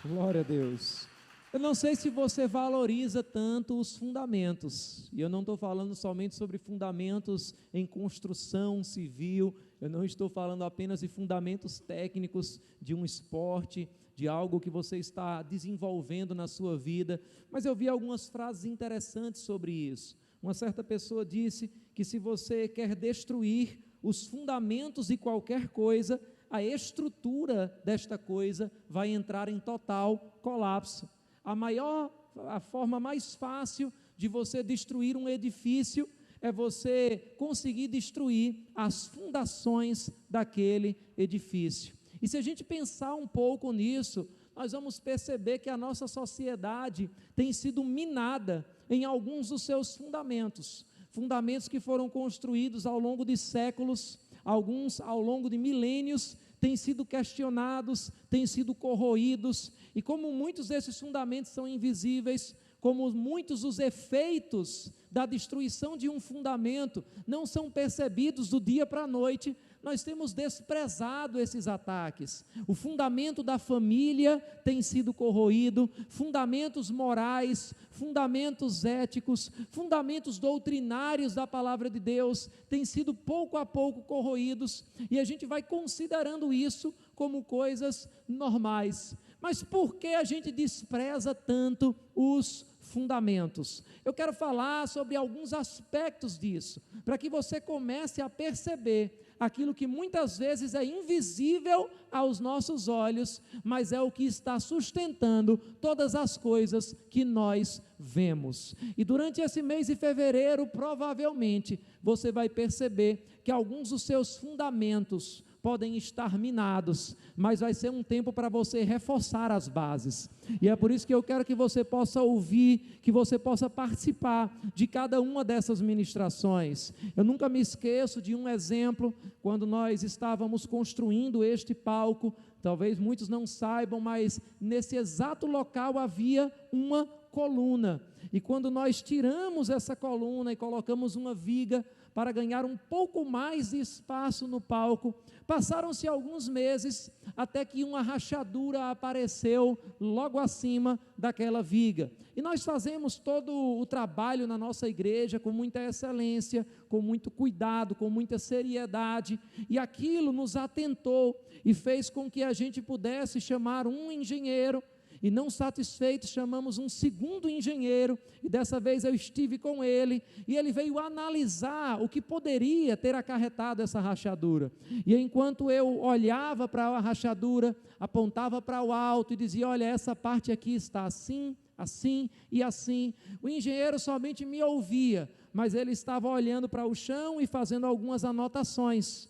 Glória a Deus. Eu não sei se você valoriza tanto os fundamentos, e eu não estou falando somente sobre fundamentos em construção civil, eu não estou falando apenas de fundamentos técnicos de um esporte, de algo que você está desenvolvendo na sua vida, mas eu vi algumas frases interessantes sobre isso. Uma certa pessoa disse que se você quer destruir os fundamentos de qualquer coisa, a estrutura desta coisa vai entrar em total colapso. A forma mais fácil de você destruir um edifício é você conseguir destruir as fundações daquele edifício. E se a gente pensar um pouco nisso, nós vamos perceber que a nossa sociedade tem sido minada em alguns dos seus fundamentos, fundamentos que foram construídos ao longo de séculos, alguns ao longo de milênios, têm sido questionados, têm sido corroídos, e como muitos desses fundamentos são invisíveis, como muitos dos efeitos da destruição de um fundamento não são percebidos do dia para a noite, nós temos desprezado esses ataques. O fundamento da família tem sido corroído, fundamentos morais, fundamentos éticos, fundamentos doutrinários da palavra de Deus têm sido pouco a pouco corroídos, e a gente vai considerando isso como coisas normais. Mas por que a gente despreza tanto os fundamentos? Eu quero falar sobre alguns aspectos disso, para que você comece a perceber aquilo que muitas vezes é invisível aos nossos olhos, mas é o que está sustentando todas as coisas que nós vemos. E durante esse mês de fevereiro, provavelmente, você vai perceber que alguns dos seus fundamentos podem estar minados, mas vai ser um tempo para você reforçar as bases, e é por isso que eu quero que você possa ouvir, que você possa participar de cada uma dessas ministrações. Eu nunca me esqueço de um exemplo, quando nós estávamos construindo este palco, talvez muitos não saibam, mas nesse exato local havia uma coluna, e quando nós tiramos essa coluna e colocamos uma viga para ganhar um pouco mais de espaço no palco, passaram-se alguns meses até que uma rachadura apareceu logo acima daquela viga, e nós fazemos todo o trabalho na nossa igreja com muita excelência, com muito cuidado, com muita seriedade, e aquilo nos atentou e fez com que a gente pudesse chamar um engenheiro, e não satisfeitos, chamamos um segundo engenheiro, e dessa vez eu estive com ele, e ele veio analisar o que poderia ter acarretado essa rachadura, e enquanto eu olhava para a rachadura, apontava para o alto e dizia: olha, essa parte aqui está assim, assim e assim, o engenheiro somente me ouvia, mas ele estava olhando para o chão e fazendo algumas anotações,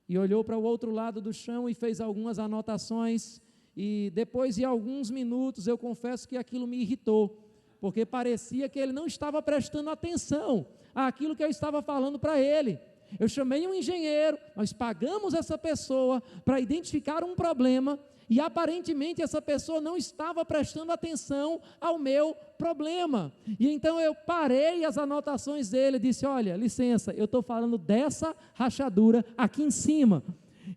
e olhou para o outro lado do chão e fez algumas anotações, e depois de alguns minutos, eu confesso que aquilo me irritou, porque parecia que ele não estava prestando atenção àquilo que eu estava falando para ele. Eu chamei um engenheiro, nós pagamos essa pessoa para identificar um problema, e aparentemente essa pessoa não estava prestando atenção ao meu problema, e então eu parei as anotações dele e disse: olha, licença, eu estou falando dessa rachadura aqui em cima.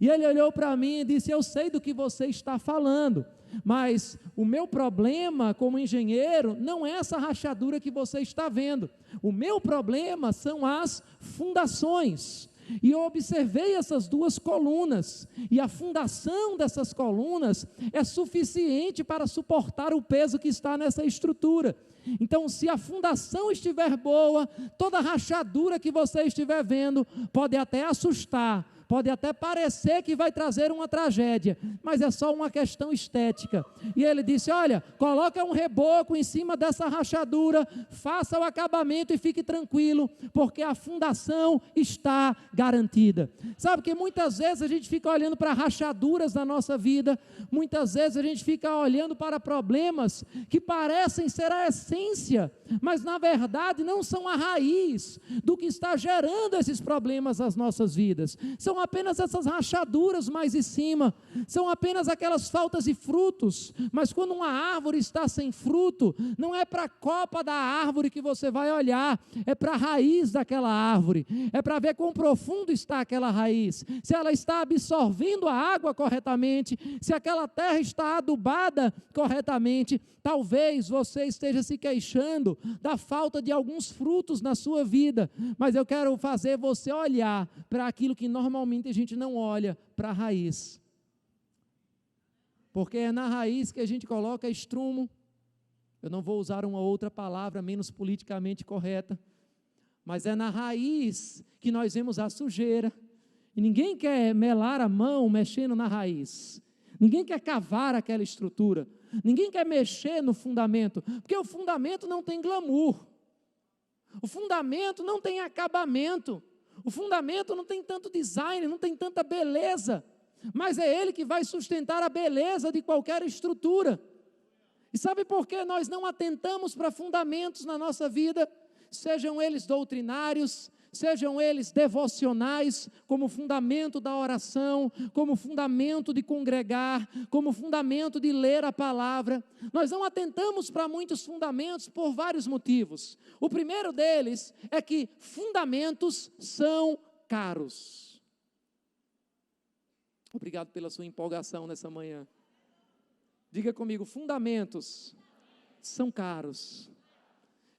E ele olhou para mim e disse: eu sei do que você está falando, mas o meu problema como engenheiro não é essa rachadura que você está vendo, o meu problema são as fundações. E eu observei essas duas colunas, e a fundação dessas colunas é suficiente para suportar o peso que está nessa estrutura. Então, se a fundação estiver boa, toda rachadura que você estiver vendo pode até assustar, pode até parecer que vai trazer uma tragédia, mas é só uma questão estética. E ele disse: olha, coloca um reboco em cima dessa rachadura, faça o acabamento e fique tranquilo, porque a fundação está garantida. Sabe que muitas vezes a gente fica olhando para rachaduras da nossa vida, muitas vezes a gente fica olhando para problemas que parecem ser a essência, mas na verdade não são a raiz do que está gerando esses problemas nas nossas vidas, são apenas essas rachaduras mais em cima, são apenas aquelas faltas de frutos. Mas quando uma árvore está sem fruto, não é para a copa da árvore que você vai olhar, é para a raiz daquela árvore, é para ver quão profundo está aquela raiz, se ela está absorvendo a água corretamente, se aquela terra está adubada corretamente. Talvez você esteja se queixando da falta de alguns frutos na sua vida, mas eu quero fazer você olhar para aquilo que normalmente a gente não olha, para a raiz. Porque é na raiz que a gente coloca estrumo. Eu não vou usar uma outra palavra menos politicamente correta, mas é na raiz que nós vemos a sujeira. E ninguém quer melar a mão mexendo na raiz. Ninguém quer cavar aquela estrutura. Ninguém quer mexer no fundamento, porque o fundamento não tem glamour. O fundamento não tem acabamento. O fundamento não tem tanto design, não tem tanta beleza. Mas é ele que vai sustentar a beleza de qualquer estrutura. E sabe por que nós não atentamos para fundamentos na nossa vida? Sejam eles doutrinários, sejam eles devocionais, como fundamento da oração, como fundamento de congregar, como fundamento de ler a palavra. Nós não atentamos para muitos fundamentos por vários motivos. O primeiro deles é que fundamentos são caros. Obrigado pela sua empolgação nessa manhã. Diga comigo, fundamentos são caros.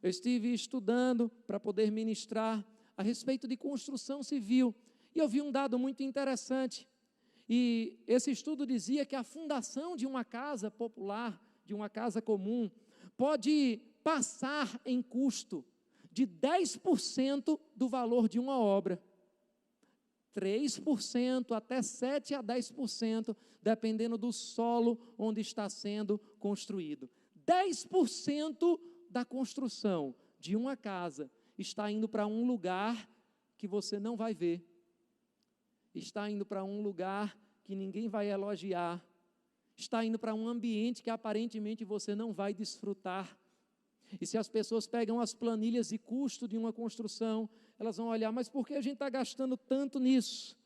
Eu estive estudando para poder ministrar a respeito de construção civil, e eu vi um dado muito interessante, e esse estudo dizia que a fundação de uma casa popular, de uma casa comum, pode passar em custo de 10% do valor de uma obra, 3% até 7% a 10%, dependendo do solo onde está sendo construído. 10% da construção de uma casa está indo para um lugar que você não vai ver, está indo para um lugar que ninguém vai elogiar, está indo para um ambiente que aparentemente você não vai desfrutar. E se as pessoas pegam as planilhas de custo de uma construção, elas vão olhar, mas por que a gente está gastando tanto nisso?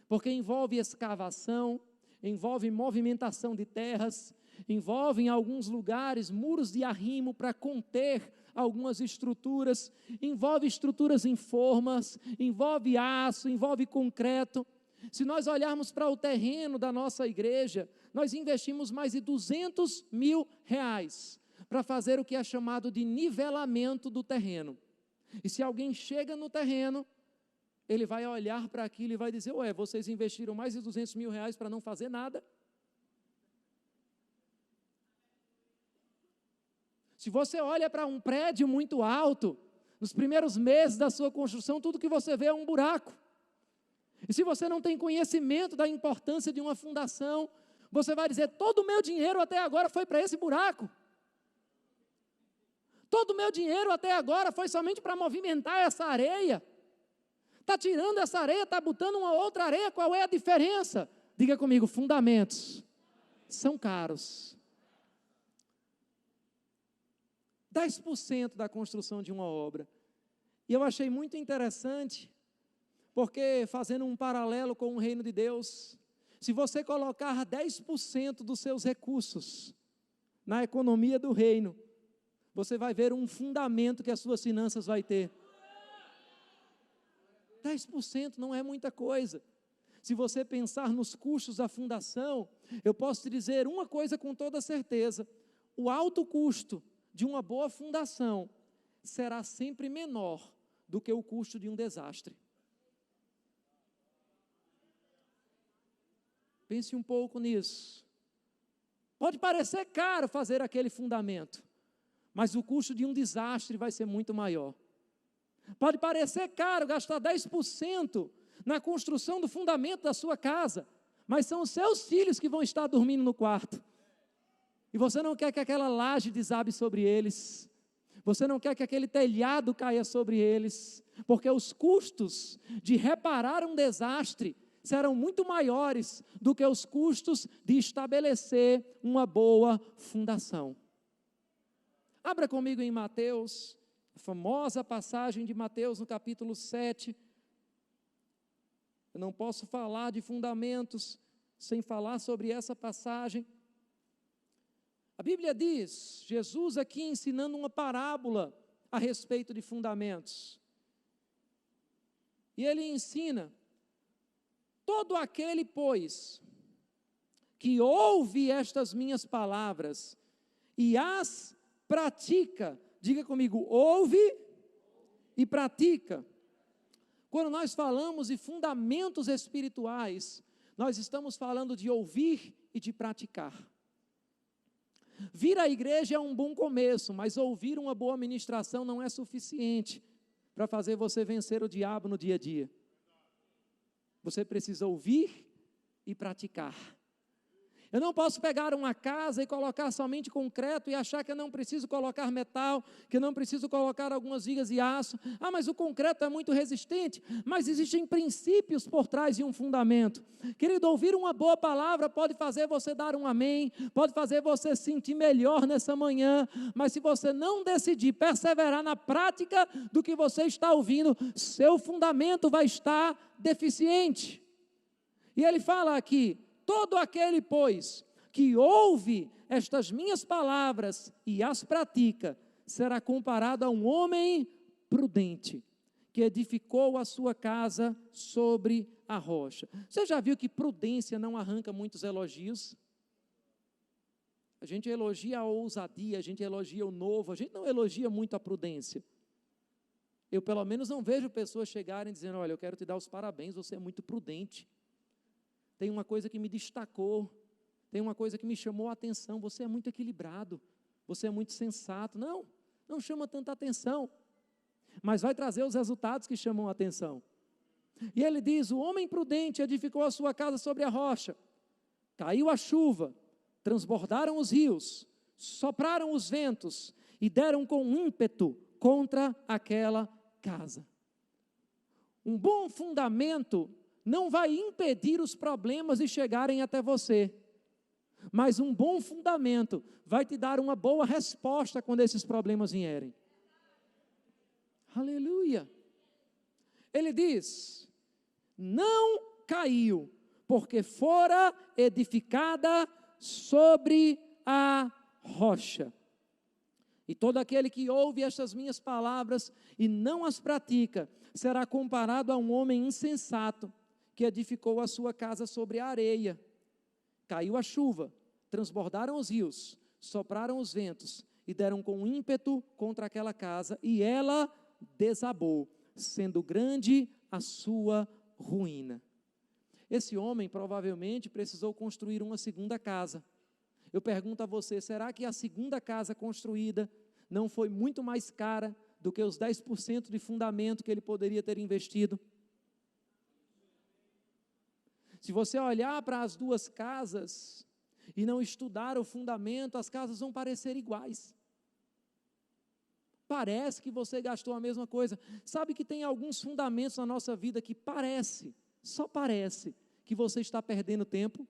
Porque envolve escavação, envolve movimentação de terras, envolve em alguns lugares muros de arrimo para conter algumas estruturas, envolve estruturas em formas, envolve aço, envolve concreto. Se nós olharmos para o terreno da nossa igreja, nós investimos mais de R$200 mil para fazer o que é chamado de nivelamento do terreno. E se alguém chega no terreno, ele vai olhar para aquilo e vai dizer, ué, vocês investiram mais de R$200 mil para não fazer nada? Se você olha para um prédio muito alto, nos primeiros meses da sua construção, tudo que você vê é um buraco. E se você não tem conhecimento da importância de uma fundação, você vai dizer, todo o meu dinheiro até agora foi para esse buraco. Todo o meu dinheiro até agora foi somente para movimentar essa areia. Está tirando essa areia, está botando uma outra areia, qual é a diferença? Diga comigo, fundamentos são caros. 10% da construção de uma obra. E eu achei muito interessante, porque fazendo um paralelo com o reino de Deus, se você colocar 10% dos seus recursos na economia do reino, você vai ver um fundamento que as suas finanças vai ter. 10% não é muita coisa. Se você pensar nos custos da fundação, eu posso te dizer uma coisa com toda certeza: o alto custo de uma boa fundação será sempre menor do que o custo de um desastre. Pense um pouco nisso. Pode parecer caro fazer aquele fundamento, mas o custo de um desastre vai ser muito maior. Pode parecer caro gastar 10% na construção do fundamento da sua casa, mas são os seus filhos que vão estar dormindo no quarto. E você não quer que aquela laje desabe sobre eles, você não quer que aquele telhado caia sobre eles, porque os custos de reparar um desastre serão muito maiores do que os custos de estabelecer uma boa fundação. Abra comigo em Mateus, a famosa passagem de Mateus no capítulo 7. Eu não posso falar de fundamentos sem falar sobre essa passagem. A Bíblia diz, Jesus aqui ensinando uma parábola a respeito de fundamentos. E ele ensina, todo aquele, pois, que ouve estas minhas palavras e as pratica, diga comigo, ouve e pratica. Quando nós falamos de fundamentos espirituais, nós estamos falando de ouvir e de praticar. Vir à igreja é um bom começo, mas ouvir uma boa ministração não é suficiente para fazer você vencer o diabo no dia a dia. Você precisa ouvir e praticar. Eu não posso pegar uma casa e colocar somente concreto e achar que eu não preciso colocar metal, que eu não preciso colocar algumas vigas de aço. Ah, mas o concreto é muito resistente. Mas existem princípios por trás de um fundamento. Querido, ouvir uma boa palavra pode fazer você dar um amém, pode fazer você se sentir melhor nessa manhã, mas se você não decidir perseverar na prática do que você está ouvindo, seu fundamento vai estar deficiente. E ele fala aqui, todo aquele, pois, que ouve estas minhas palavras e as pratica, será comparado a um homem prudente, que edificou a sua casa sobre a rocha. Você já viu que prudência não arranca muitos elogios? A gente elogia a ousadia, a gente elogia o novo, a gente não elogia muito a prudência. Eu, pelo menos, não vejo pessoas chegarem dizendo, olha, eu quero te dar os parabéns, você é muito prudente. Tem uma coisa que me destacou, tem uma coisa que me chamou a atenção, você é muito equilibrado, você é muito sensato. Não, não chama tanta atenção, mas vai trazer os resultados que chamam a atenção. E ele diz, o homem prudente edificou a sua casa sobre a rocha, caiu a chuva, transbordaram os rios, sopraram os ventos e deram com ímpeto contra aquela casa. Um bom fundamento não vai impedir os problemas de chegarem até você, mas um bom fundamento vai te dar uma boa resposta quando esses problemas vierem. Aleluia! Ele diz, não caiu, porque fora edificada sobre a rocha. E todo aquele que ouve estas minhas palavras e não as pratica, será comparado a um homem insensato, que edificou a sua casa sobre a areia. Caiu a chuva, transbordaram os rios, sopraram os ventos e deram com ímpeto contra aquela casa, e ela desabou, sendo grande a sua ruína. Esse homem provavelmente precisou construir uma segunda casa. Eu pergunto a você, será que a segunda casa construída não foi muito mais cara do que os 10% de fundamento que ele poderia ter investido? Se você olhar para as duas casas e não estudar o fundamento, as casas vão parecer iguais. Parece que você gastou a mesma coisa. Sabe que tem alguns fundamentos na nossa vida que parece, só parece, que você está perdendo tempo?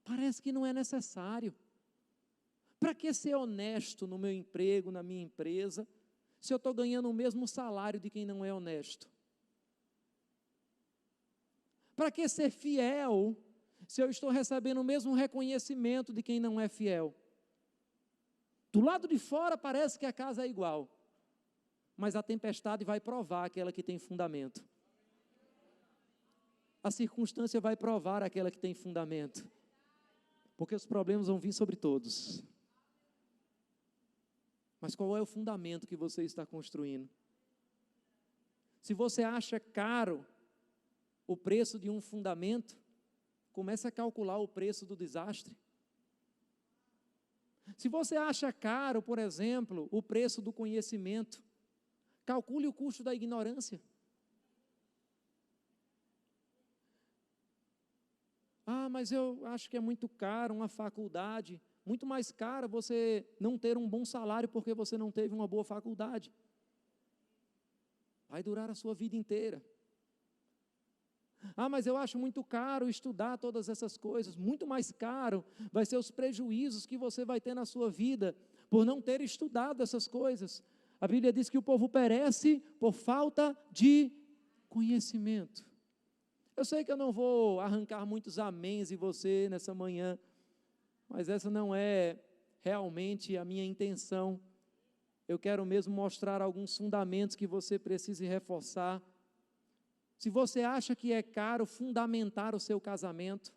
Parece que não é necessário. Para que ser honesto no meu emprego, na minha empresa, se eu estou ganhando o mesmo salário de quem não é honesto? Para que ser fiel, se eu estou recebendo o mesmo reconhecimento de quem não é fiel? Do lado de fora parece que a casa é igual, mas a tempestade vai provar aquela que tem fundamento. A circunstância vai provar aquela que tem fundamento, porque os problemas vão vir sobre todos. Mas qual é o fundamento que você está construindo? Se você acha caro o preço de um fundamento, comece a calcular o preço do desastre. Se você acha caro, por exemplo, o preço do conhecimento, calcule o custo da ignorância. Ah, mas eu acho que é muito caro uma faculdade. Muito mais caro você não ter um bom salário porque você não teve uma boa faculdade. Vai durar a sua vida inteira. Ah, mas eu acho muito caro estudar todas essas coisas. Muito mais caro vai ser os prejuízos que você vai ter na sua vida por não ter estudado essas coisas. A Bíblia diz que o povo perece por falta de conhecimento. Eu sei que eu não vou arrancar muitos améns em você nessa manhã, mas essa não é realmente a minha intenção. Eu quero mesmo mostrar alguns fundamentos que você precise reforçar. Se você acha que é caro fundamentar o seu casamento,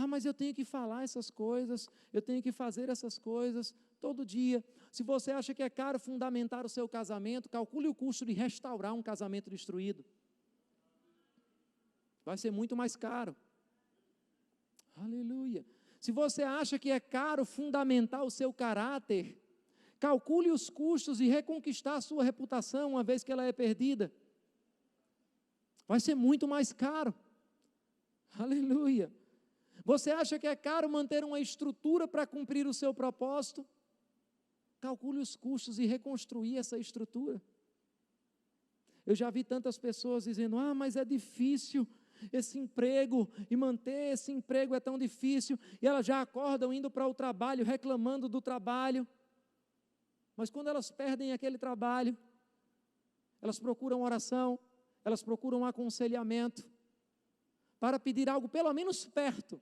mas eu tenho que falar essas coisas, eu tenho que fazer essas coisas todo dia. Se você acha que é caro fundamentar o seu casamento, calcule o custo de restaurar um casamento destruído. Vai ser muito mais caro. Aleluia. Se você acha que é caro fundamentar o seu caráter, calcule os custos de reconquistar a sua reputação uma vez que ela é perdida. Vai ser muito mais caro. Aleluia. Você acha que é caro manter uma estrutura para cumprir o seu propósito? Calcule os custos de reconstruir essa estrutura. Eu já vi tantas pessoas dizendo, mas é difícil esse emprego, e manter esse emprego é tão difícil, e elas já acordam indo para o trabalho, reclamando do trabalho, mas quando elas perdem aquele trabalho, elas procuram oração, elas procuram aconselhamento, para pedir algo pelo menos perto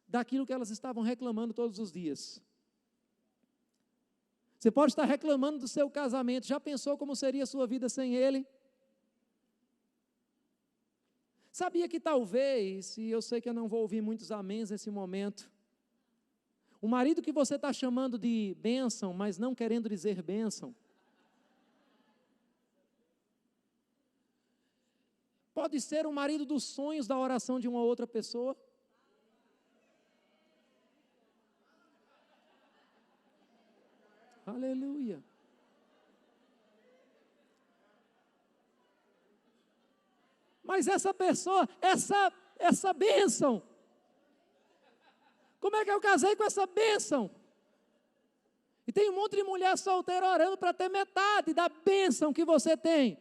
daquilo que elas estavam reclamando todos os dias. Você pode estar reclamando do seu casamento, já pensou como seria a sua vida sem ele? Sabia que talvez, e eu sei que eu não vou ouvir muitos améns nesse momento, o marido que você está chamando de bênção, mas não querendo dizer bênção, pode ser o marido dos sonhos da oração de uma outra pessoa. Aleluia. Mas essa pessoa, essa bênção, como é que eu casei com essa bênção? E tem um monte de mulher solteira orando para ter metade da bênção que você tem.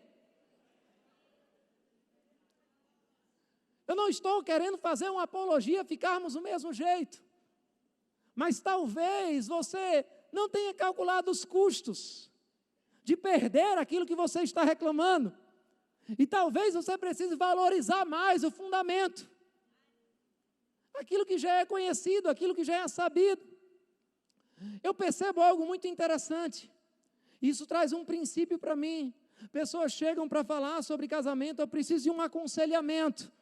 Eu não estou querendo fazer uma apologia, ficarmos do mesmo jeito. Mas talvez você não tenha calculado os custos de perder aquilo que você está reclamando. E talvez você precise valorizar mais o fundamento. Aquilo que já é conhecido, aquilo que já é sabido. Eu percebo algo muito interessante. Isso traz um princípio para mim. Pessoas chegam para falar sobre casamento, eu preciso de um aconselhamento.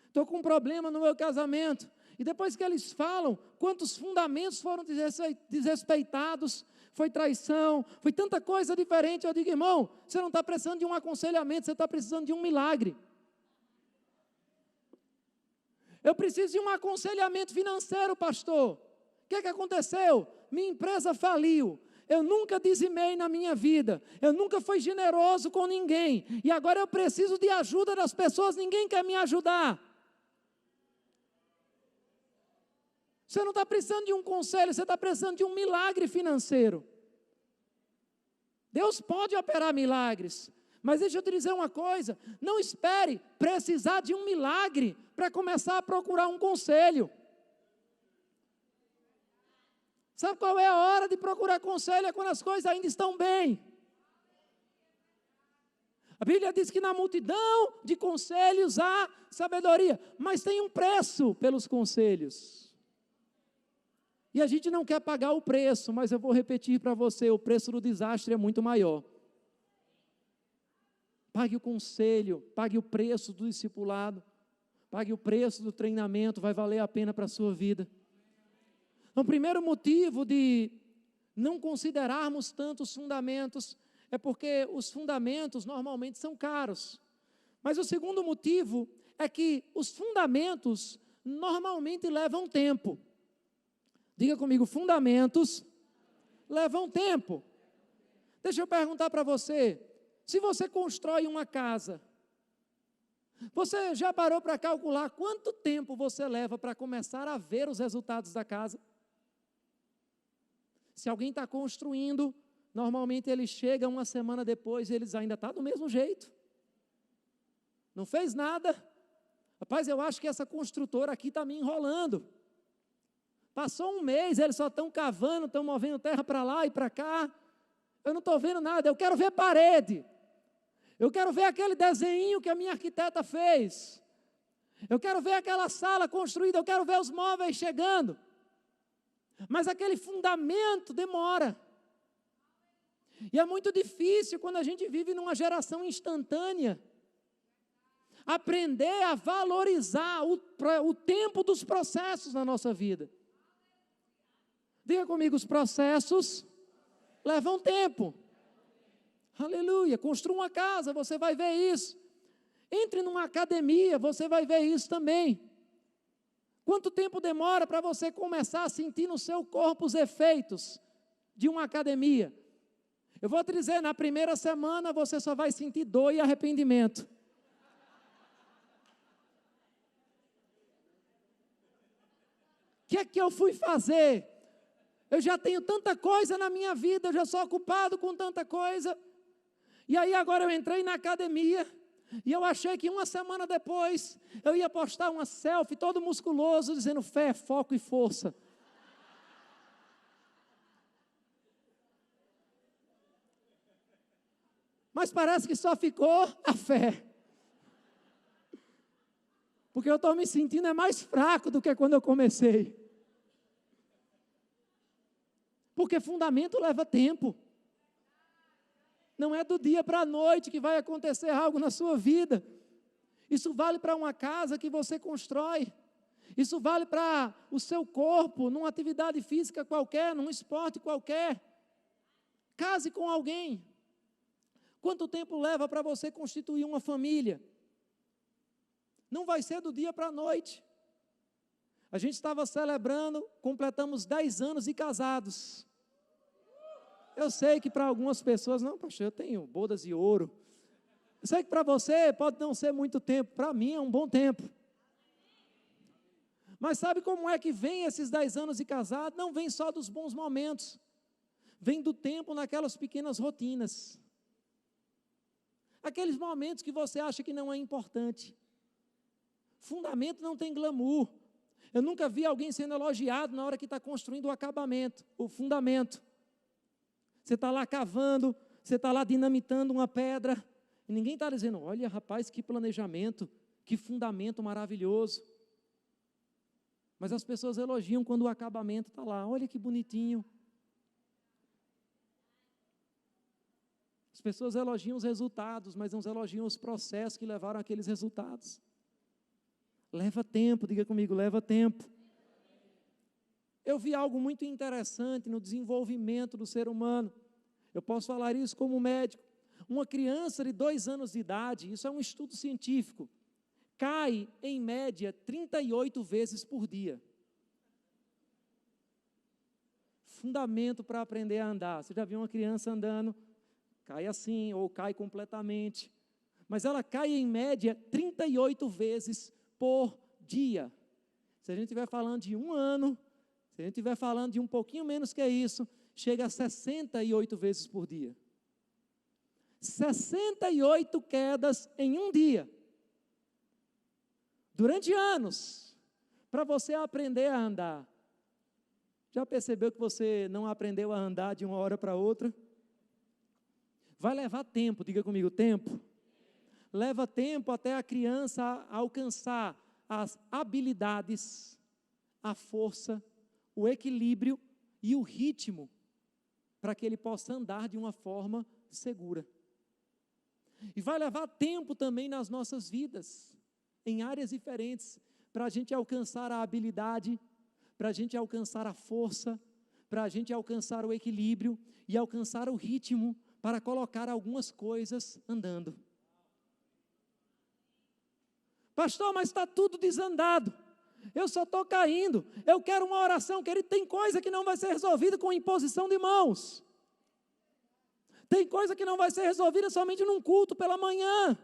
Estou com um problema no meu casamento. E depois que eles falam, quantos fundamentos foram desrespeitados, foi traição, foi tanta coisa diferente. Eu digo, irmão, você não está precisando de um aconselhamento, você está precisando de um milagre. Eu preciso de um aconselhamento financeiro, pastor. O que aconteceu? Minha empresa faliu. Eu nunca dizimei na minha vida. Eu nunca fui generoso com ninguém. E agora eu preciso de ajuda das pessoas, ninguém quer me ajudar. Você não está precisando de um conselho, você está precisando de um milagre financeiro. Deus pode operar milagres, mas deixa eu te dizer uma coisa, não espere precisar de um milagre para começar a procurar um conselho. Sabe qual é a hora de procurar conselho? É quando as coisas ainda estão bem. A Bíblia diz que na multidão de conselhos há sabedoria, mas tem um preço pelos conselhos. E a gente não quer pagar o preço, mas eu vou repetir para você, o preço do desastre é muito maior. Pague o conselho, pague o preço do discipulado, pague o preço do treinamento, vai valer a pena para a sua vida. O primeiro motivo de não considerarmos tantos fundamentos é porque os fundamentos normalmente são caros. Mas o segundo motivo é que os fundamentos normalmente levam tempo. Diga comigo, fundamentos levam tempo. Deixa eu perguntar para você, se você constrói uma casa, você já parou para calcular quanto tempo você leva para começar a ver os resultados da casa? Se alguém está construindo, normalmente ele chega uma semana depois e eles ainda estão do mesmo jeito. Não fez nada. Rapaz, eu acho que essa construtora aqui está me enrolando. Passou um mês, eles só estão cavando, estão movendo terra para lá e para cá. Eu não estou vendo nada, eu quero ver parede. Eu quero ver aquele desenho que a minha arquiteta fez. Eu quero ver aquela sala construída, eu quero ver os móveis chegando. Mas aquele fundamento demora. E é muito difícil quando a gente vive numa geração instantânea, aprender a valorizar o tempo dos processos na nossa vida. Diga comigo, os processos levam tempo. Aleluia. Construa uma casa, você vai ver isso. Entre numa academia, você vai ver isso também. Quanto tempo demora para você começar a sentir no seu corpo os efeitos de uma academia? Eu vou te dizer, na primeira semana você só vai sentir dor e arrependimento. O que é que eu fui fazer? Eu já tenho tanta coisa na minha vida, eu já sou ocupado com tanta coisa. E aí agora eu entrei na academia, e eu achei que uma semana depois, eu ia postar uma selfie todo musculoso, dizendo fé, foco e força. Mas parece que só ficou a fé. Porque eu estou me sentindo mais fraco do que quando eu comecei. Porque fundamento leva tempo. Não é do dia para a noite que vai acontecer algo na sua vida. Isso vale para uma casa que você constrói. Isso vale para o seu corpo, numa atividade física qualquer, num esporte qualquer. Case com alguém. Quanto tempo leva para você constituir uma família? Não vai ser do dia para a noite. A gente estava celebrando, completamos 10 anos de casados. Eu sei que para algumas pessoas, não, pastor, eu tenho bodas de ouro. Eu sei que para você pode não ser muito tempo, para mim é um bom tempo. Mas sabe como é que vem esses 10 anos de casado? Não vem só dos bons momentos. Vem do tempo naquelas pequenas rotinas. Aqueles momentos que você acha que não é importante. Fundamento não tem glamour. Eu nunca vi alguém sendo elogiado na hora que está construindo o acabamento, o fundamento. Você está lá cavando, você está lá dinamitando uma pedra, e ninguém está dizendo, olha rapaz, que planejamento, que fundamento maravilhoso. Mas as pessoas elogiam quando o acabamento está lá, olha que bonitinho. As pessoas elogiam os resultados, mas não elogiam os processos que levaram àqueles resultados. Leva tempo, diga comigo, leva tempo. Eu vi algo muito interessante no desenvolvimento do ser humano. Eu posso falar isso como médico. Uma criança de 2 anos de idade, isso é um estudo científico, cai em média 38 vezes por dia. Fundamento para aprender a andar. Você já viu uma criança andando? Cai assim, ou cai completamente. Mas ela cai em média 38 vezes por dia. Se a gente estiver falando de 1 ano, se a gente estiver falando de um pouquinho menos que isso, chega a 68 vezes por dia. 68 quedas em um dia. Durante anos, para você aprender a andar. Já percebeu que você não aprendeu a andar de uma hora para outra? Vai levar tempo, diga comigo, tempo. Leva tempo até a criança alcançar as habilidades, a força, o equilíbrio e o ritmo para que ele possa andar de uma forma segura. E vai levar tempo também nas nossas vidas, em áreas diferentes, para a gente alcançar a habilidade, para a gente alcançar a força, para a gente alcançar o equilíbrio e alcançar o ritmo para colocar algumas coisas andando. Pastor, mas está tudo desandado. Eu só estou caindo. Eu quero uma oração, querido. Tem coisa que não vai ser resolvida com imposição de mãos. Tem coisa que não vai ser resolvida somente num culto pela manhã.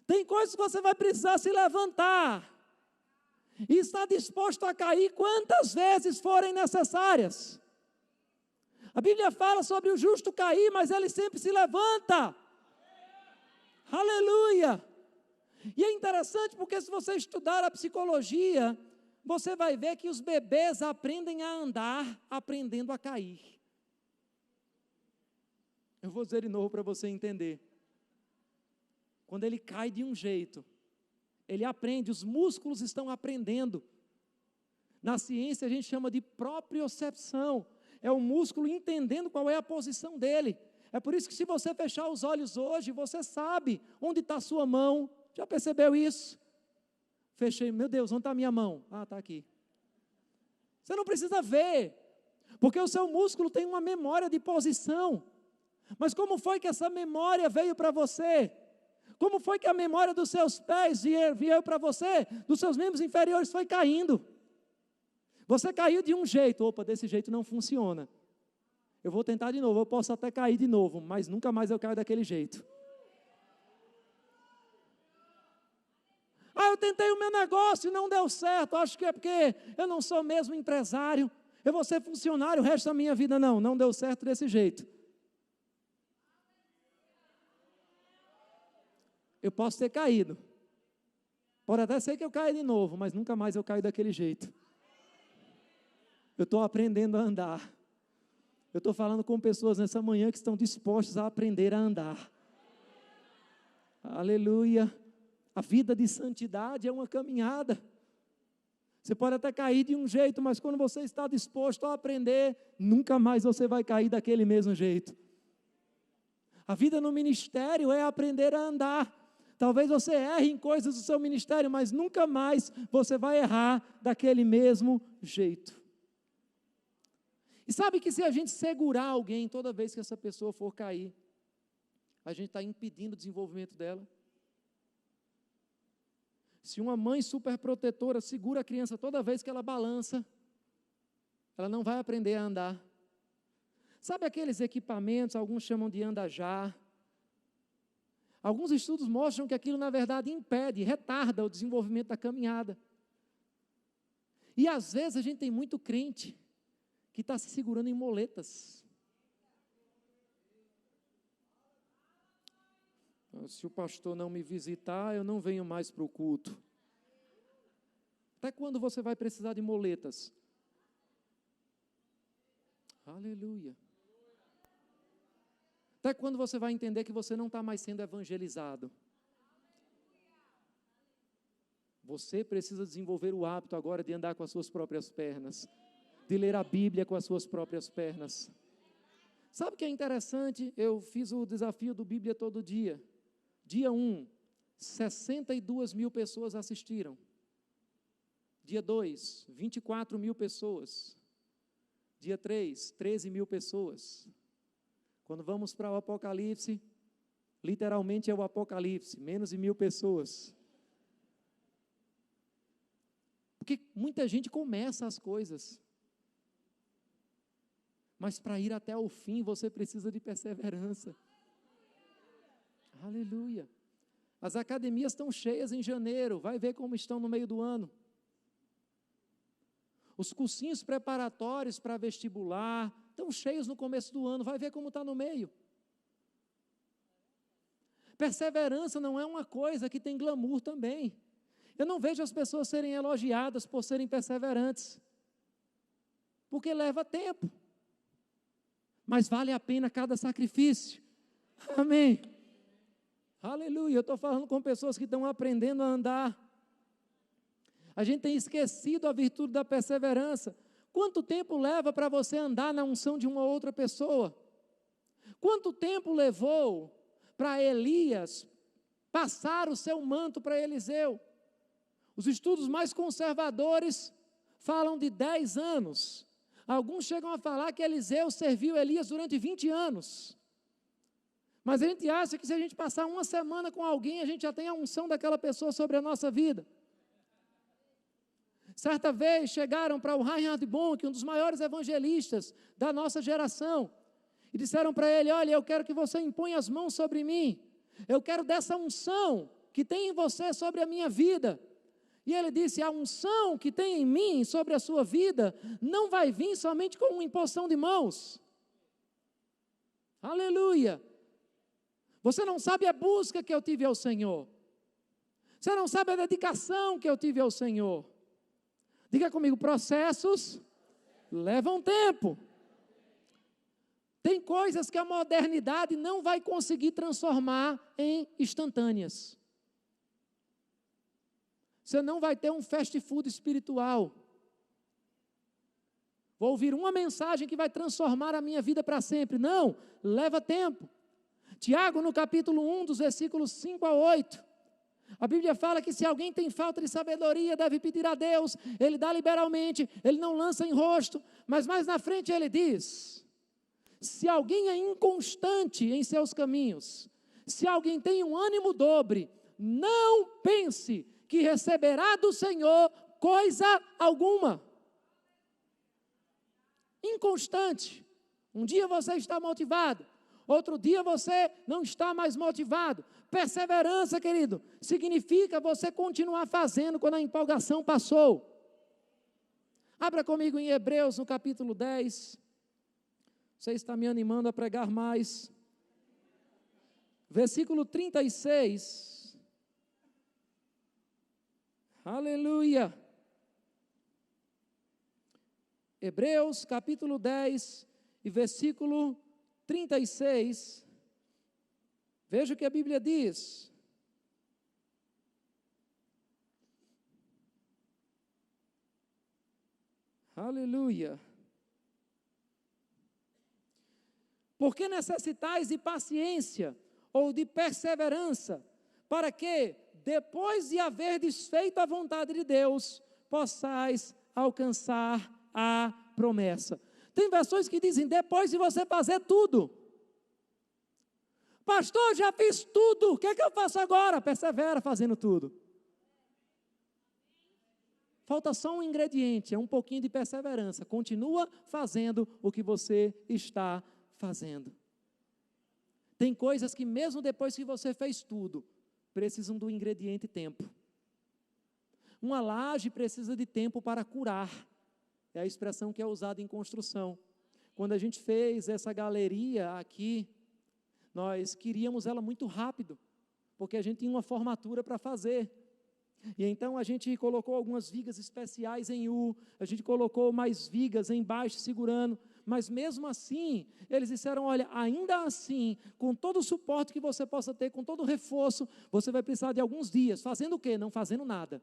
Tem coisas que você vai precisar se levantar e estar disposto a cair quantas vezes forem necessárias. A Bíblia fala sobre o justo cair, mas ele sempre se levanta. Aleluia! E é interessante porque se você estudar a psicologia, você vai ver que os bebês aprendem a andar aprendendo a cair. Eu vou dizer de novo para você entender. quando ele cai de um jeito, ele aprende, os músculos estão aprendendo. Na ciência a gente chama de propriocepção, é o músculo entendendo qual é a posição dele. É por isso que se você fechar os olhos hoje, você sabe onde está a sua mão. Já percebeu isso? Fechei, meu Deus, onde está a minha mão? Ah, está aqui. Você não precisa ver, porque o seu músculo tem uma memória de posição. Mas como foi que essa memória veio para você? Como foi que a memória dos seus pés veio para você? Dos seus membros inferiores foi caindo. Você caiu de um jeito, opa, desse jeito não funciona. Eu vou tentar de novo, eu posso até cair de novo, mas nunca mais eu caio daquele jeito. Ah, eu tentei o meu negócio e não deu certo, acho que é porque eu não sou mesmo empresário, eu vou ser funcionário o resto da minha vida. Não, não deu certo desse jeito. Eu posso ter caído, pode até ser que eu caia de novo, mas nunca mais eu caio daquele jeito. Eu estou aprendendo a andar. Eu estou falando com pessoas nessa manhã que estão dispostas a aprender a andar. Aleluia. A vida de santidade é uma caminhada. Você pode até cair de um jeito, mas quando você está disposto a aprender, nunca mais você vai cair daquele mesmo jeito. A vida no ministério é aprender a andar. Talvez você erre em coisas do seu ministério, mas nunca mais você vai errar daquele mesmo jeito. E sabe que se a gente segurar alguém toda vez que essa pessoa for cair, a gente está impedindo o desenvolvimento dela. Se uma mãe superprotetora segura a criança toda vez que ela balança, ela não vai aprender a andar. Sabe aqueles equipamentos, alguns chamam de anda-já? Alguns estudos mostram que aquilo, na verdade, impede, retarda o desenvolvimento da caminhada. E às vezes a gente tem muito crente que está se segurando em moletas. Se o pastor não me visitar, eu não venho mais para o culto. Até quando você vai precisar de moletas? Aleluia. Até quando você vai entender que você não está mais sendo evangelizado? Você precisa desenvolver o hábito agora de andar com as suas próprias pernas, de ler a Bíblia com as suas próprias pernas. Sabe o que é interessante? Eu fiz o desafio do Bíblia todo dia. Dia 1, 62 mil pessoas assistiram. Dia 2, 24 mil pessoas. Dia 3, 13 mil pessoas. Quando vamos para o Apocalipse, literalmente é o Apocalipse, menos de 1000 pessoas. Porque muita gente começa as coisas. Mas para ir até o fim, você precisa de perseverança. Aleluia. As academias estão cheias em janeiro, vai ver como estão no meio do ano. Os cursinhos preparatórios para vestibular estão cheios no começo do ano, vai ver como está no meio. Perseverança não é uma coisa que tem glamour também. Eu não vejo as pessoas serem elogiadas por serem perseverantes, porque leva tempo, mas vale a pena cada sacrifício. Amém. Aleluia, eu estou falando com pessoas que estão aprendendo a andar. A gente tem esquecido a virtude da perseverança. Quanto tempo leva para você andar na unção de uma outra pessoa? Quanto tempo levou para Elias passar o seu manto para Eliseu? Os estudos mais conservadores falam de 10 anos. Alguns chegam a falar que Eliseu serviu Elias durante 20 anos. Mas a gente acha que se a gente passar uma semana com alguém, a gente já tem a unção daquela pessoa sobre a nossa vida. Certa vez chegaram para o Reinhard Bonk, um dos maiores evangelistas da nossa geração, e disseram para ele: olha, eu quero que você imponha as mãos sobre mim, eu quero dessa unção que tem em você sobre a minha vida. E ele disse: a unção que tem em mim sobre a sua vida não vai vir somente com uma imposição de mãos. Aleluia. Você não sabe a busca que eu tive ao Senhor, você não sabe a dedicação que eu tive ao Senhor. Diga comigo: processos levam tempo. Tem coisas que a modernidade não vai conseguir transformar em instantâneas. Você não vai ter um fast food espiritual. Vou ouvir uma mensagem que vai transformar a minha vida para sempre. Não, leva tempo. Tiago, no capítulo 1, dos versículos 5 a 8, a Bíblia fala que se alguém tem falta de sabedoria, deve pedir a Deus, Ele dá liberalmente, Ele não lança em rosto, mas mais na frente Ele diz, se alguém é inconstante em seus caminhos, se alguém tem um ânimo dobre, não pense que receberá do Senhor coisa alguma. Inconstante. Um dia você está motivado, outro dia você não está mais motivado. Perseverança, querido, significa você continuar fazendo quando a empolgação passou. Abra comigo em Hebreus, no capítulo 10. Você está me animando a pregar mais. Versículo 36. Aleluia. Hebreus, capítulo 10, e versículo 36. Veja o que a Bíblia diz. Aleluia. Porque necessitais de paciência ou de perseverança, para que, depois de haver desfeito a vontade de Deus, possais alcançar a promessa. Tem versões que dizem, depois de você fazer tudo. Pastor, já fiz tudo, o que é que eu faço agora? Persevera fazendo tudo. Falta só um ingrediente, é um pouquinho de perseverança. Continua fazendo o que você está fazendo. Tem coisas que mesmo depois que você fez tudo, precisam do ingrediente tempo. Uma laje precisa de tempo para curar. É a expressão que é usada em construção. Quando a gente fez essa galeria aqui, nós queríamos ela muito rápido, porque a gente tinha uma formatura para fazer. E então a gente colocou algumas vigas especiais em U, a gente colocou mais vigas embaixo segurando, mas mesmo assim, eles disseram, olha, ainda assim, com todo o suporte que você possa ter, com todo o reforço, você vai precisar de alguns dias. Fazendo o quê? Não fazendo nada.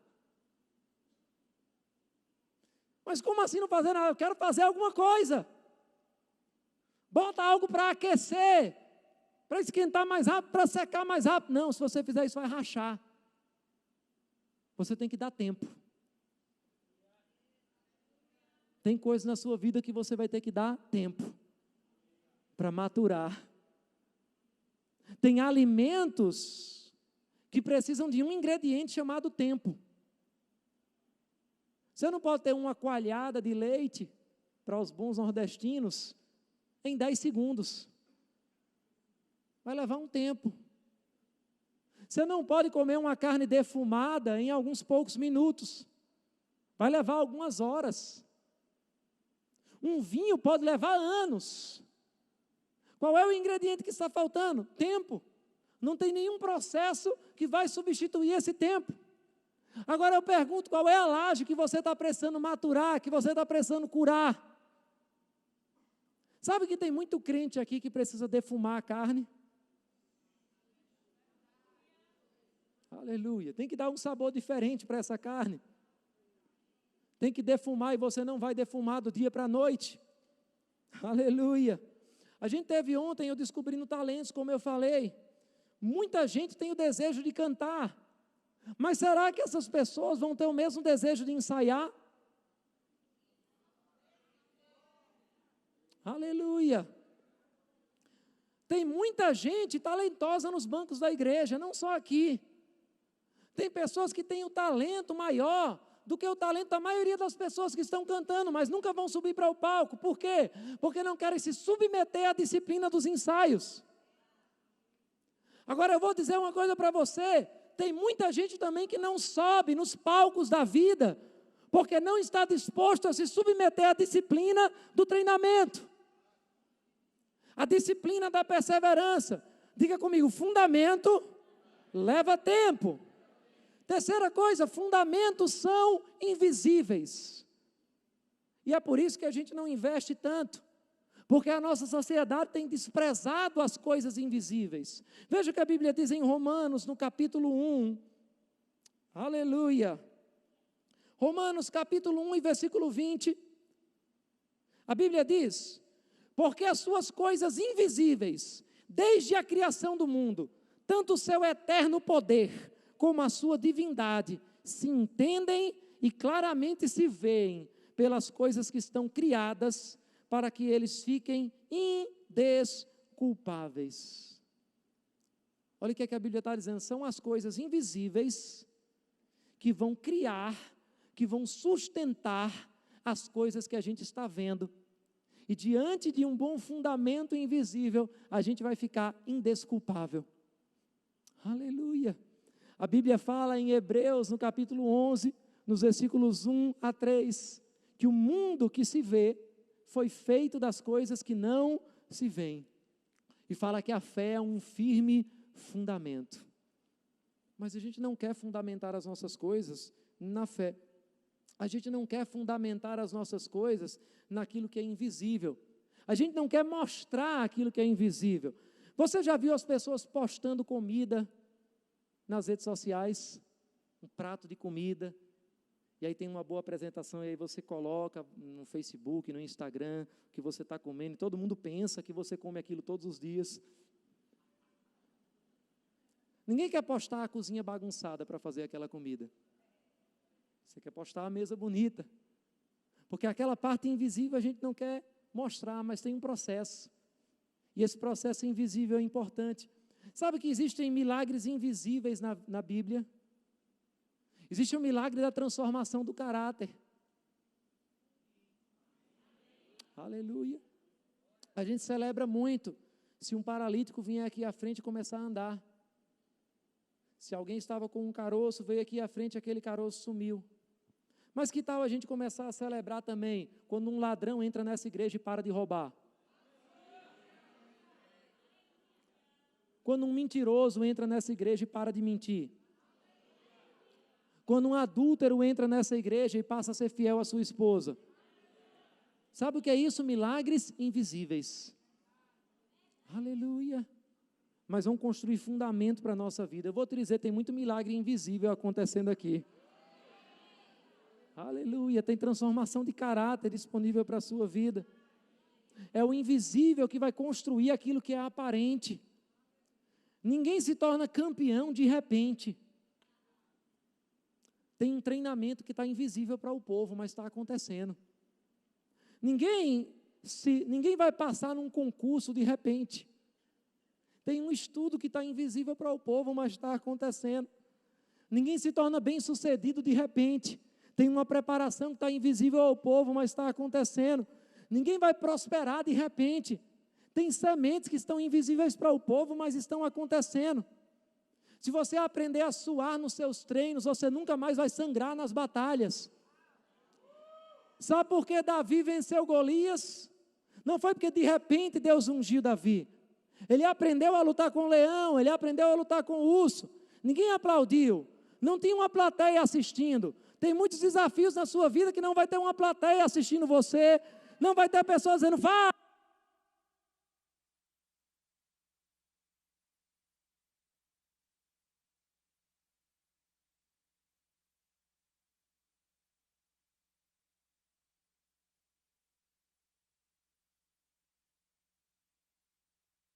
Mas como assim não fazer nada? Eu quero fazer alguma coisa. Bota algo para aquecer, para esquentar mais rápido, para secar mais rápido. Não, se você fizer isso vai rachar. Você tem que dar tempo. Tem coisas na sua vida que você vai ter que dar tempo para maturar. Tem alimentos que precisam de um ingrediente chamado tempo. Você não pode ter uma coalhada de leite, para os bons nordestinos, em 10 segundos. Vai levar um tempo. Você não pode comer uma carne defumada em alguns poucos minutos. Vai levar algumas horas. Um vinho pode levar anos. Qual é o ingrediente que está faltando? Tempo. Não tem nenhum processo que vai substituir esse tempo. Agora eu pergunto, qual é a laje que você está precisando maturar, que você está precisando curar? Sabe que tem muito crente aqui que precisa defumar a carne? Aleluia. Tem que dar um sabor diferente para essa carne. Tem que defumar e você não vai defumar do dia para a noite. Aleluia. A gente teve ontem, eu descobrindo talentos, como eu falei. Muita gente tem o desejo de cantar. Mas será que essas pessoas vão ter o mesmo desejo de ensaiar? Aleluia. Tem muita gente talentosa nos bancos da igreja, não só aqui. Tem pessoas que têm o talento maior do que o talento da maioria das pessoas que estão cantando, mas nunca vão subir para o palco. Por quê? Porque não querem se submeter à disciplina dos ensaios. Agora eu vou dizer uma coisa para você, tem muita gente também que não sobe nos palcos da vida, porque não está disposto a se submeter à disciplina do treinamento, a disciplina da perseverança. Diga comigo, fundamento leva tempo. Terceira coisa, fundamentos são invisíveis. E é por isso que a gente não investe tanto. Porque a nossa sociedade tem desprezado as coisas invisíveis. Veja o que a Bíblia diz em Romanos, no capítulo 1. Aleluia. Romanos capítulo 1 e versículo 20. A Bíblia diz: porque as suas coisas invisíveis, desde a criação do mundo, tanto o seu eterno poder, como a sua divindade, se entendem e claramente se veem pelas coisas que estão criadas, para que eles fiquem indesculpáveis. Olha o que a Bíblia está dizendo, são as coisas invisíveis que vão criar, que vão sustentar as coisas que a gente está vendo. E diante de um bom fundamento invisível, a gente vai ficar indesculpável. Aleluia! A Bíblia fala em Hebreus, no capítulo 11, nos versículos 1 a 3, que o mundo que se vê foi feito das coisas que não se veem. E fala que a fé é um firme fundamento. Mas a gente não quer fundamentar as nossas coisas na fé. A gente não quer fundamentar as nossas coisas naquilo que é invisível. A gente não quer mostrar aquilo que é invisível. Você já viu as pessoas postando comida nas redes sociais? Um prato de comida. E aí tem uma boa apresentação, e aí você coloca no Facebook, no Instagram, que você está comendo, e todo mundo pensa que você come aquilo todos os dias. Ninguém quer postar a cozinha bagunçada para fazer aquela comida. Você quer postar a mesa bonita. Porque aquela parte invisível a gente não quer mostrar, mas tem um processo. E esse processo invisível é importante. Sabe que existem milagres invisíveis na Bíblia? Existe o milagre da transformação do caráter. Aleluia. A gente celebra muito se um paralítico vier aqui à frente e começar a andar. Se alguém estava com um caroço, veio aqui à frente, aquele caroço sumiu. Mas que tal a gente começar a celebrar também quando um ladrão entra nessa igreja e para de roubar? Quando um mentiroso entra nessa igreja e para de mentir? Quando um adúltero entra nessa igreja e passa a ser fiel à sua esposa? Sabe o que é isso? Milagres invisíveis. Aleluia. Mas vamos construir fundamento para a nossa vida. Eu vou te dizer, tem muito milagre invisível acontecendo aqui. Aleluia, tem transformação de caráter disponível para a sua vida. É o invisível que vai construir aquilo que é aparente. Ninguém se torna campeão de repente. Tem um treinamento que está invisível para o povo, mas está acontecendo. Ninguém vai passar num concurso de repente. Tem um estudo que está invisível para o povo, mas está acontecendo. Ninguém se torna bem-sucedido de repente. Tem uma preparação que está invisível ao povo, mas está acontecendo. Ninguém vai prosperar de repente. Tem sementes que estão invisíveis para o povo, mas estão acontecendo. Se você aprender a suar nos seus treinos, você nunca mais vai sangrar nas batalhas. Sabe por que Davi venceu Golias? Não foi porque de repente Deus ungiu Davi. Ele aprendeu a lutar com o leão, ele aprendeu a lutar com o urso. Ninguém aplaudiu. Não tinha uma plateia assistindo. Tem muitos desafios na sua vida que não vai ter uma plateia assistindo você. Não vai ter pessoas dizendo, vá.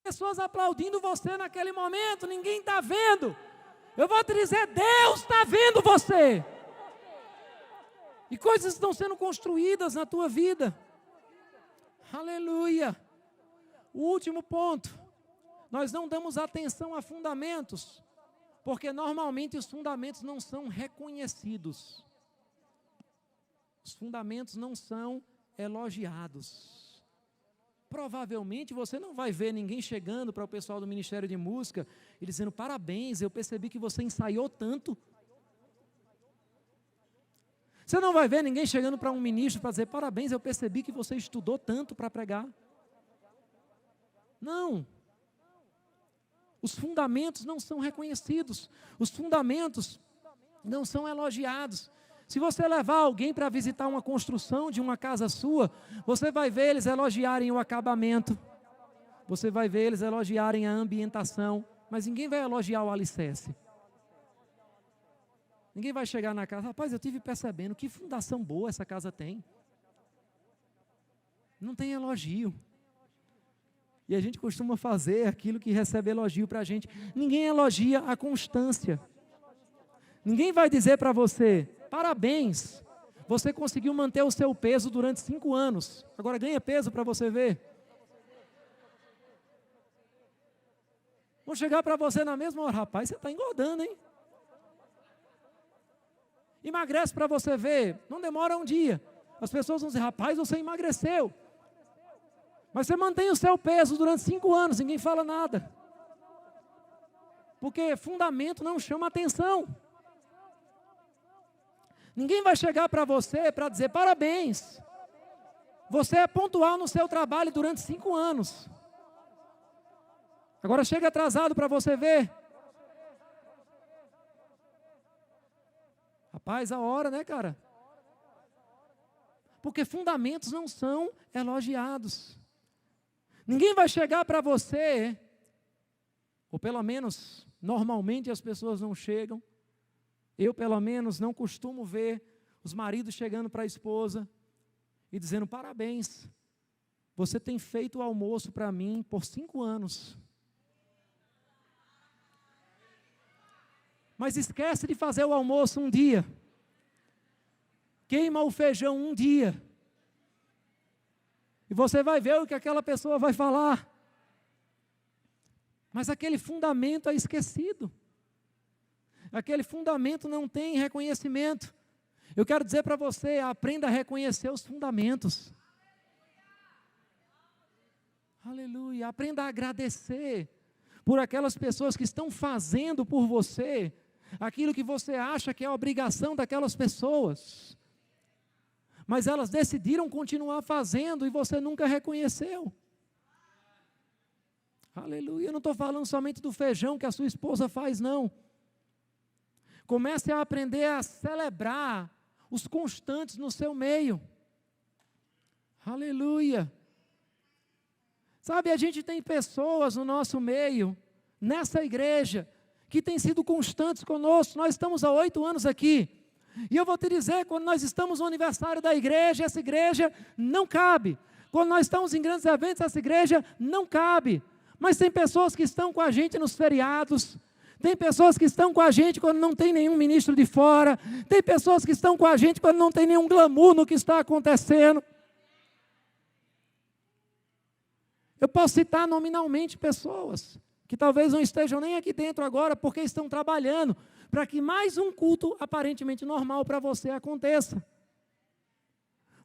Pessoas aplaudindo você naquele momento, ninguém está vendo. Eu vou te dizer, Deus está vendo você. E coisas estão sendo construídas na tua vida. Aleluia. O último ponto. Nós não damos atenção a fundamentos, porque normalmente os fundamentos não são reconhecidos. Os fundamentos não são elogiados. Provavelmente você não vai ver ninguém chegando para o pessoal do Ministério de Música e dizendo, parabéns, eu percebi que você ensaiou tanto. Você não vai ver ninguém chegando para um ministro para dizer, parabéns, eu percebi que você estudou tanto para pregar. Não. Os fundamentos não são reconhecidos. Os fundamentos não são elogiados. Se você levar alguém para visitar uma construção de uma casa sua, você vai ver eles elogiarem o acabamento, você vai ver eles elogiarem a ambientação, mas ninguém vai elogiar o alicerce. Ninguém vai chegar na casa, rapaz, eu estive percebendo que fundação boa essa casa tem. Não tem elogio. E a gente costuma fazer aquilo que recebe elogio para a gente. Ninguém elogia a constância. Ninguém vai dizer para você, parabéns, você conseguiu manter o seu peso durante 5 anos. Agora ganha peso para você ver. Vão chegar para você na mesma hora, rapaz, você está engordando, hein? Emagrece para você ver, não demora um dia. As pessoas vão dizer, rapaz, você emagreceu. Mas você mantém o seu peso durante 5 anos, ninguém fala nada. Porque fundamento não chama atenção. Ninguém vai chegar para você para dizer, parabéns. Você é pontual no seu trabalho durante 5 anos. Agora chega atrasado para você ver. Rapaz, a hora, né, cara? Porque fundamentos não são elogiados. Ninguém vai chegar para você, ou pelo menos, normalmente as pessoas não chegam. Eu, pelo menos, não costumo ver os maridos chegando para a esposa e dizendo, parabéns, você tem feito o almoço para mim por 5 anos. Mas esquece de fazer o almoço um dia. Queima o feijão um dia. E você vai ver o que aquela pessoa vai falar. Mas aquele fundamento é esquecido. Aquele fundamento não tem reconhecimento. Eu quero dizer para você, aprenda a reconhecer os fundamentos. Aleluia. Aprenda a agradecer por aquelas pessoas que estão fazendo por você aquilo que você acha que é a obrigação daquelas pessoas. Mas elas decidiram continuar fazendo e você nunca reconheceu. Aleluia. Eu não estou falando somente do feijão que a sua esposa faz, não. Comece a aprender a celebrar os constantes no seu meio. Aleluia. Sabe, a gente tem pessoas no nosso meio, nessa igreja, que têm sido constantes conosco. Nós estamos há 8 anos aqui. E eu vou te dizer, quando nós estamos no aniversário da igreja, essa igreja não cabe. Quando nós estamos em grandes eventos, essa igreja não cabe. Mas tem pessoas que estão com a gente nos feriados. Tem pessoas que estão com a gente quando não tem nenhum ministro de fora. Tem pessoas que estão com a gente quando não tem nenhum glamour no que está acontecendo. Eu posso citar nominalmente pessoas que talvez não estejam nem aqui dentro agora porque estão trabalhando para que mais um culto aparentemente normal para você aconteça.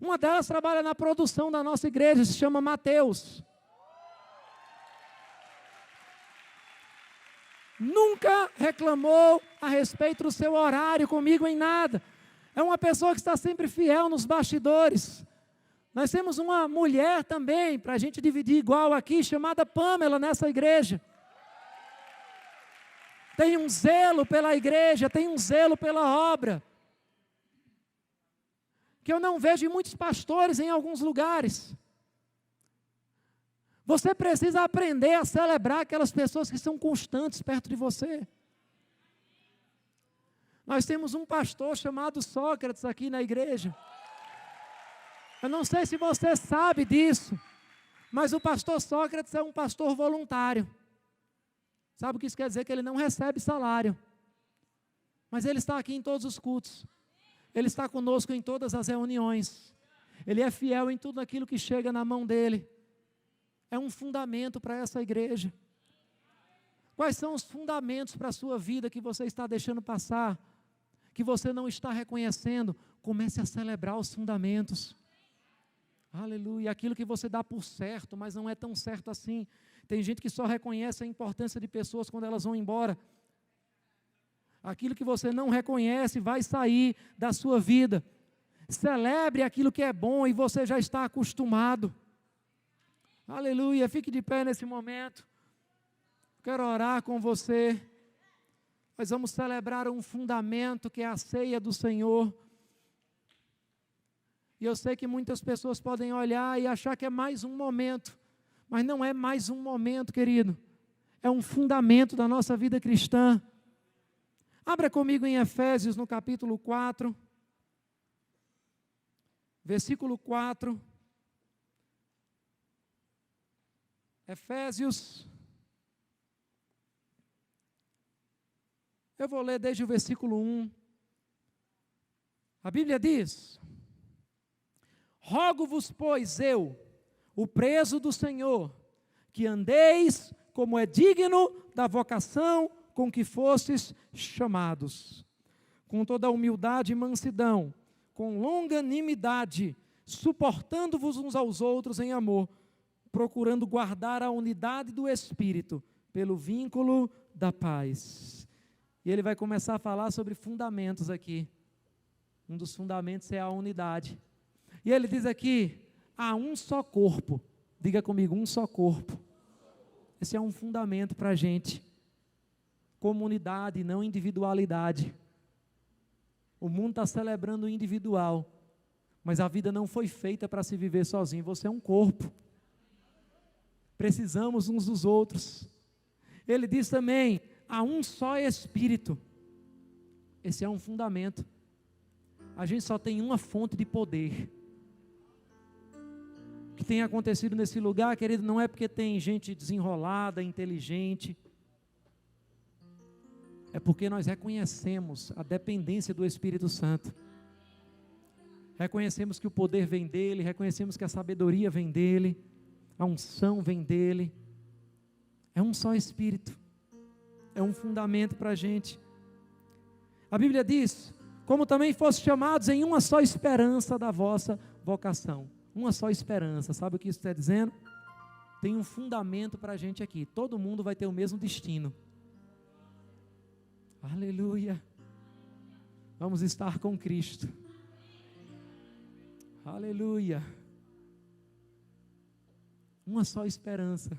Uma delas trabalha na produção da nossa igreja, se chama Mateus. Nunca reclamou a respeito do seu horário comigo em nada. É uma pessoa que está sempre fiel nos bastidores. Nós temos uma mulher também, para a gente dividir igual aqui, chamada Pamela nessa igreja. Tem um zelo pela igreja, tem um zelo pela obra, que eu não vejo em muitos pastores em alguns lugares. Você precisa aprender a celebrar aquelas pessoas que são constantes perto de você. Nós temos um pastor chamado Sócrates aqui na igreja. Eu não sei se você sabe disso, mas o pastor Sócrates é um pastor voluntário. Sabe o que isso quer dizer? Que ele não recebe salário. Mas ele está aqui em todos os cultos. Ele está conosco em todas as reuniões. Ele é fiel em tudo aquilo que chega na mão dele. É um fundamento para essa igreja. Quais são os fundamentos para a sua vida que você está deixando passar? Que você não está reconhecendo? Comece a celebrar os fundamentos. Aleluia. Aquilo que você dá por certo, mas não é tão certo assim. Tem gente que só reconhece a importância de pessoas quando elas vão embora. Aquilo que você não reconhece vai sair da sua vida. Celebre aquilo que é bom e você já está acostumado. Aleluia. Fique de pé nesse momento. Quero orar com você. Nós vamos celebrar um fundamento que é a ceia do Senhor. E eu sei que muitas pessoas podem olhar e achar que é mais um momento, mas não é mais um momento, querido. É um fundamento da nossa vida cristã. Abra comigo em Efésios, no capítulo 4, versículo 4. Efésios, eu vou ler desde o versículo 1. A Bíblia diz: rogo-vos, pois eu, o preso do Senhor, que andeis como é digno da vocação com que fostes chamados, com toda a humildade e mansidão, com longanimidade, suportando-vos uns aos outros em amor, procurando guardar a unidade do Espírito, pelo vínculo da paz. E ele vai começar a falar sobre fundamentos aqui. Um dos fundamentos é a unidade. E ele diz aqui, há um só corpo. Diga comigo, um só corpo. Esse é um fundamento para a gente. Comunidade, não individualidade. O mundo está celebrando o individual, mas a vida não foi feita para se viver sozinho. Você é um corpo. Precisamos uns dos outros. Ele diz também, há um só Espírito. Esse é um fundamento. A gente só tem uma fonte de poder. O que tem acontecido nesse lugar, querido, não é porque tem gente desenrolada, inteligente. É porque nós reconhecemos a dependência do Espírito Santo. Reconhecemos que o poder vem dele, reconhecemos que a sabedoria vem dele, a unção vem dele. É um só Espírito. É um fundamento para a gente. A Bíblia diz, como também fossem chamados em uma só esperança da vossa vocação. Uma só esperança, sabe o que isso está dizendo? Tem um fundamento para a gente aqui, todo mundo vai ter o mesmo destino. Aleluia, vamos estar com Cristo. Aleluia, uma só esperança.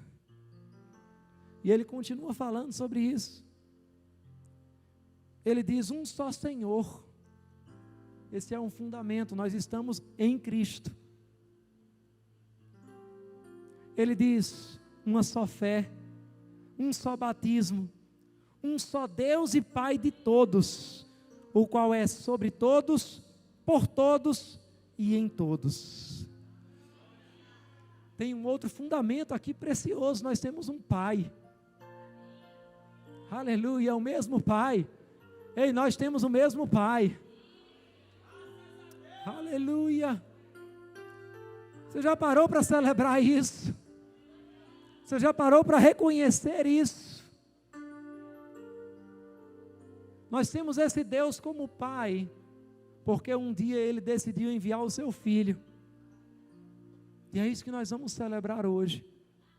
E ele continua falando sobre isso. Ele diz, um só Senhor. Esse é um fundamento, nós estamos em Cristo. Ele diz, uma só fé, um só batismo, um só Deus e Pai de todos, o qual é sobre todos, por todos e em todos. Tem um outro fundamento aqui precioso, nós temos um Pai. Aleluia, é o mesmo Pai. Ei, nós temos o mesmo Pai. Aleluia. Você já parou para celebrar isso? Você já parou para reconhecer isso? Nós temos esse Deus como Pai, porque um dia Ele decidiu enviar o Seu Filho. E é isso que nós vamos celebrar hoje.